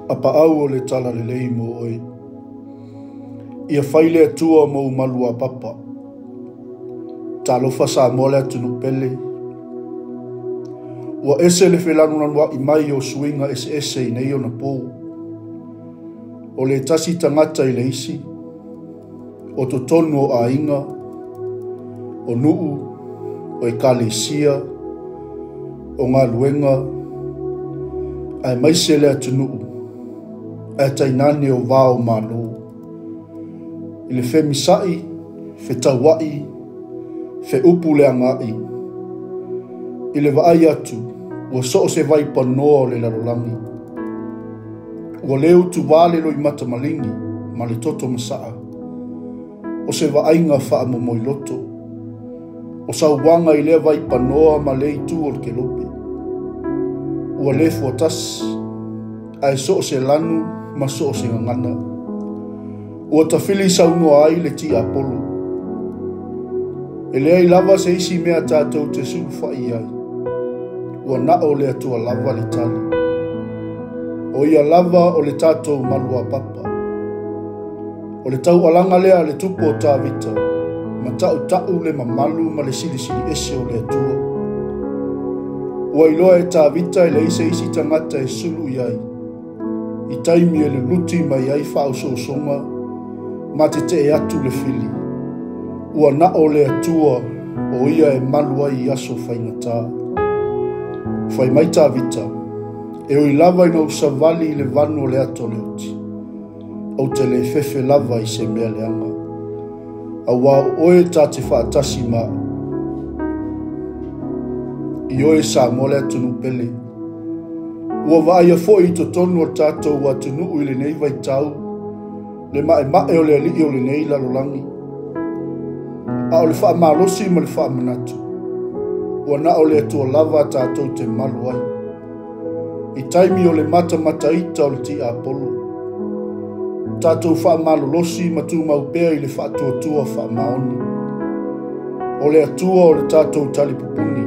APAAU o le talalelei mo oi. Ia whaile atua mo maluapapa. Talofa sa mole atunu pele. Ua ese le whelanu nanua I mai o suinga ese I nei o na pou. O le tasi tangata I le isi. O to tonu o ainga. O nuu. O 𝚘𝚙𝚎𝚘𝚑. O ngā luenga. Ai maise le atunuu. Ai tainane o vao malo. I le 𝚜𝚘𝚙𝚢𝚑𝚡, 𝚜𝚘𝚍𝚍, 𝚜𝚘𝚑𝚡 le angai. I le vaai atu, ua so o se vai panoa o le lalolangi. Ua leu tu vale lo I mata malingi, ma le toto masaa. O se vaainga wha momoi loto. O sauwanga I lea vai panoa ma le itu o le kelope. Ua le fuatas, ai so o se lanu, ma so o se ngangana. Ua tawhili saunua ai le ti apolo. E lea I lava se isi mea tātou te sulu whai ai. Ua nao le atua lava le tali. O ia lava o le tātou maluapapa. O le tau alanga lea le tupo o tā vita. Ma tau le mamalu ma le sili ese o le atua. Ua iloa e tā vita e le isi tangata e sulu iai. I taimi e le luti mai ai whao songa. Ma te e atu le fili. Ua nao le atua o ia e malu ai I aso whaingatā. Whai mai tā vita. E o I lava I na usavali I le vanu o le ato le uti. Au te le fefe lava I se mea le anga. A wā oe tā te whaatasi ma. I oe sa mole atunu pele. Ua vaia fo I to tonu o tātou wa tunu I le nei vai tau. Le mae o le ali o le nei lalolangi. A o le wha malosi ma le wha manatu. Ua na o le atua lava tātou te malu ai. I taimi o le mata ita o le ti apolo. Tātou wha malolosi ma tu maupea I le wha tuatua wha maoni. O le atua o le tātou talipupuni.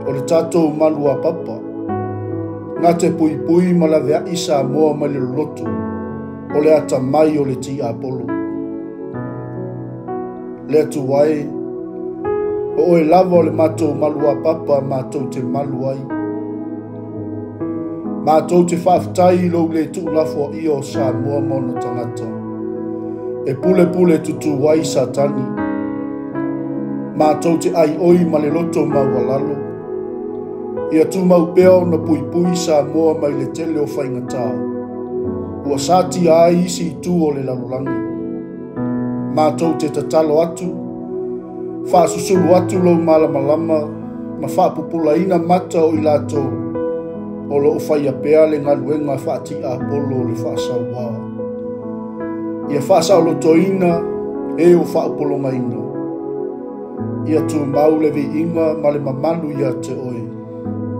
O le tātou maluapapa. Ngā te pui ma la vea isa moa ma le loto. O le ata mai o le ti apolo. Le atu wai. O e lava o le mātou maluapapa mātou te malu ai. Mātou te whaafitai lo le tu lafo I o sa moa mono tangata. E pule tutu wai satani. Mātou te ai oi ma le loto maualalo. Ia tu maupea na pui sa moa mai le tele o whaingatā. Ua sati ai isi tu o le lalolangi. Mātou te tatalo atu. Whaasusulu atu lo malamalama. Ma whaapupula ina mata o I lātou. O lo whaia pea le ngaluenga whaati apolo le whaasau wā. Ia whaasau lo toina e o whaapolonga ina. Ia tu mau le vi inga ma le mamalu ia te oi.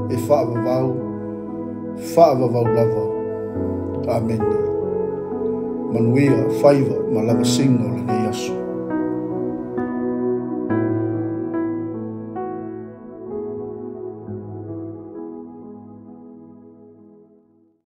E whaavavau lava. Amen. Manuia, whaiva, ma lava singa o le nei aso.